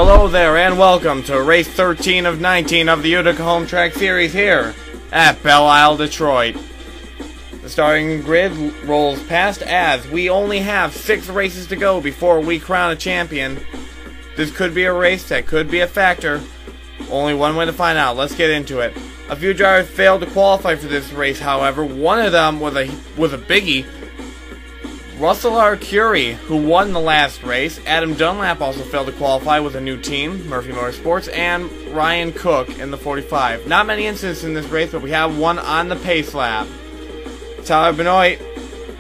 Hello there and welcome to race 13 of 19 of the Utica Home Track Series here at Belle, Detroit. The starting grid rolls past as we only have 6 races to go before we crown a champion. This could be a race that could be a factor. Only one way to find out. Let's get into it. A few drivers failed to qualify for this race, however. One of them was a biggie. Russell R. Curie, who won the last race. Adam Dunlap also failed to qualify with a new team, Murphy Motorsports, and Ryan Cook in the 45. Not many incidents in this race, but we have one on the pace lap. Tyler Benoit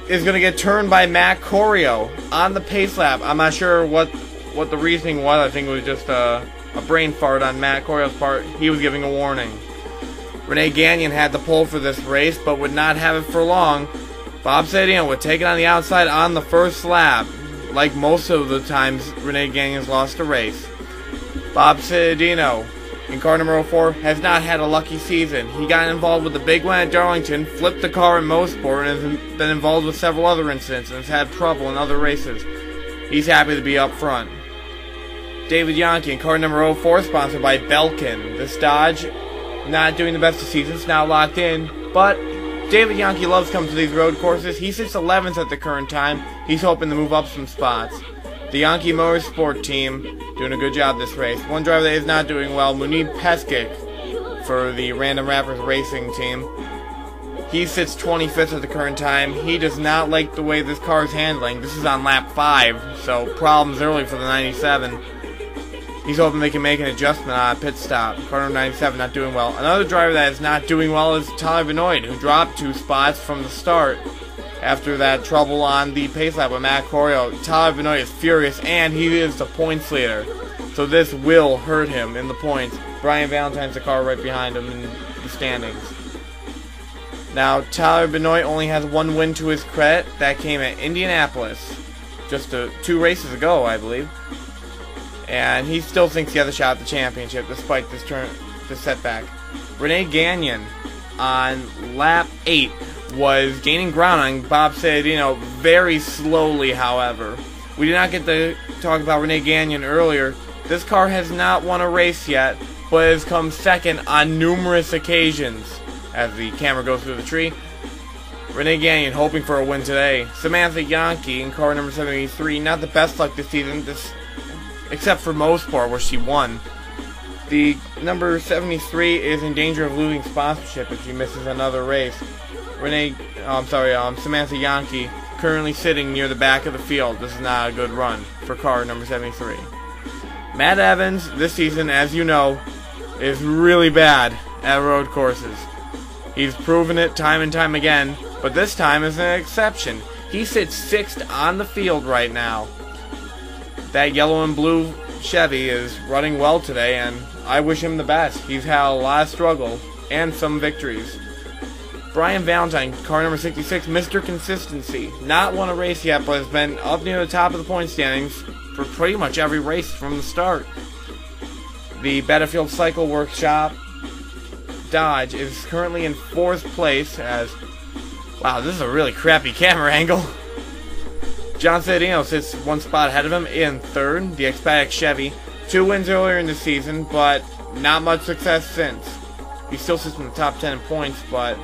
is going to get turned by Matt Corio on the pace lap. I'm not sure what the reasoning was. I think it was just a brain fart on Matt Corio's part. He was giving a warning. Renee Gagnon had the pole for this race, but would not have it for long. Bob Sadino would take it on the outside on the first lap. Like most of the times Renee Gagnon's lost a race. Bob Sadino, in car number 04, has not had a lucky season. He got involved with the big one at Darlington, flipped the car in Mosport, and has been involved with several other incidents and has had trouble in other races. He's happy to be up front. David Yankee in car number 04, sponsored by Belkin. This Dodge, not doing the best of seasons, now locked in, but David Yankee loves coming to these road courses. He sits 11th at the current time. He's hoping to move up some spots. The Yankee Motorsport team doing a good job this race. One driver that is not doing well, Munib Peskic for the Random Rappers Racing team. He sits 25th at the current time. He does not like the way this car is handling. This is on lap 5, so problems early for the 97. He's hoping they can make an adjustment on a pit stop. Car number 97 not doing well. Another driver that is not doing well is Tyler Benoit, who dropped 2 spots from the start after that trouble on the pace lap with Matt Corio. Tyler Benoit is furious, and he is the points leader. So this will hurt him in the points. Brian Valentine's the car right behind him in the standings. Now, Tyler Benoit only has 1 win to his credit. That came at Indianapolis just 2 races ago, I believe. And he still thinks he has a shot at the championship despite this setback. Renee Gagnon on lap 8 was gaining ground on Bob Sadino very slowly, however. We did not get to talk about Renee Gagnon earlier. This car has not won a race yet, but has come second on numerous occasions. As the camera goes through the tree, Renee Gagnon hoping for a win today. Samantha Yankee in car number 73, not the best luck this season, except for Mosport, where she won. The number 73 is in danger of losing sponsorship if she misses another race. Samantha Yankee currently sitting near the back of the field. This is not a good run for car number 73. Matt Evans, this season, as you know, is really bad at road courses. He's proven it time and time again, but this time is an exception. He sits 6th on the field right now. That yellow and blue Chevy is running well today, and I wish him the best. He's had a lot of struggle and some victories. Brian Valentine, car number 66, Mr. Consistency. Not won a race yet, but has been up near the top of the point standings for pretty much every race from the start. The Battlefield Cycle Workshop Dodge is currently in 4th place as... Wow, this is a really crappy camera angle. John Sadino sits 1 spot ahead of him in 3rd. The Expedic Chevy, 2 wins earlier in the season, but not much success since. He still sits in the top 10 in points, but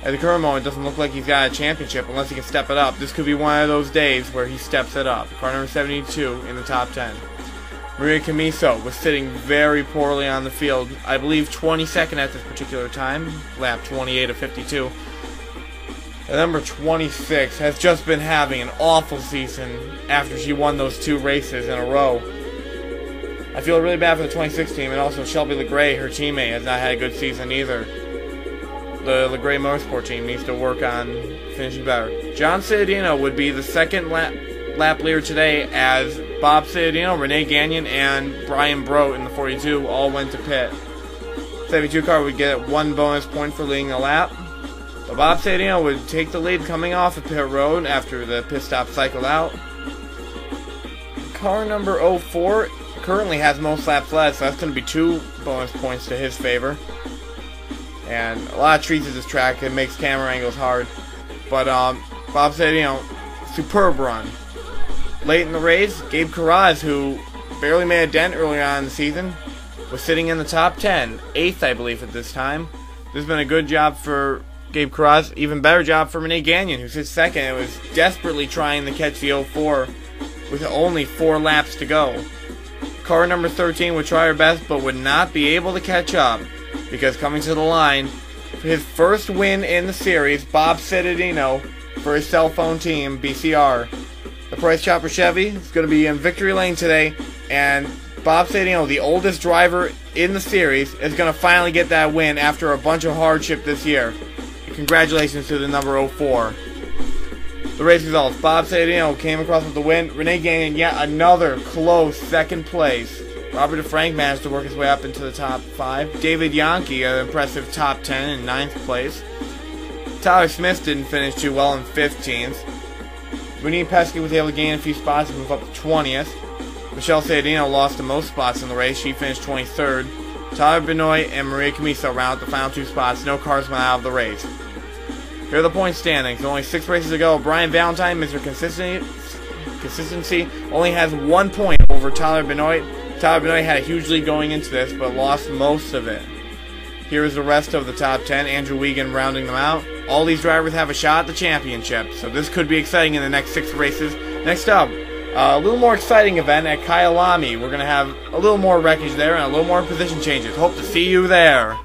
at the current moment, it doesn't look like he's got a championship unless he can step it up. This could be one of those days where he steps it up. Car number 72 in the top 10. Maria Camiso was sitting very poorly on the field. I believe 22nd at this particular time, lap 28 of 52. The number 26 has just been having an awful season after she won those 2 races in a row. I feel really bad for the 26 team, and also Shelby LeGray, her teammate, has not had a good season either. The LeGray Motorsport team needs to work on finishing better. John Sadino would be the 2nd lap leader today as Bob Sadino, Renee Gagnon, and Brian Brote in the 42 all went to pit. 72 car would get 1 bonus point for leading a lap. But Bob Sadino would take the lead coming off of pit road after the pit stop cycled out. Car number 04 currently has most laps led, so that's going to be 2 bonus points to his favor. And a lot of trees at this track, it makes camera angles hard. But Bob Sadino, superb run. Late in the race, Gabe Carraz, who barely made a dent earlier on in the season. Was sitting in the top 10, 8th I believe at this time. This has been a good job for Gabe Carraz, even better job for Renee Gagnon, who sits second and was desperately trying to catch the 04 with only 4 laps to go. Car number 13 would try her best but would not be able to catch up, because coming to the line for his first win in the series, Bob Cittadino for his cell phone team, BCR. The Price Chopper Chevy is going to be in victory lane today, and Bob Cittadino, the oldest driver in the series, is going to finally get that win after a bunch of hardship this year. Congratulations to the number 04. The race results. Bob Cittadino came across with the win. Renee Gagnon, yet another close second place. Robert DeFrank managed to work his way up into the top 5. David Yankee, an impressive top 10 in 9th place. Tyler Smith didn't finish too well in 15th. Renee Pesky was able to gain a few spots and move up to 20th. Michelle Cittadino lost the most spots in the race. She finished 23rd. Tyler Benoit and Maria Camiso round out the final 2 spots. No cars went out of the race. Here are the point standings. Only 6 races to go. Brian Valentine, Mr. Consistency, only has 1 point over Tyler Benoit. Tyler Benoit had a huge lead going into this, but lost most of it. Here is the rest of the top 10. Andrew Wiegand rounding them out. All these drivers have a shot at the championship, so this could be exciting in the next 6 races. Next up, a little more exciting event at Kyalami. We're going to have a little more wreckage there and a little more position changes. Hope to see you there.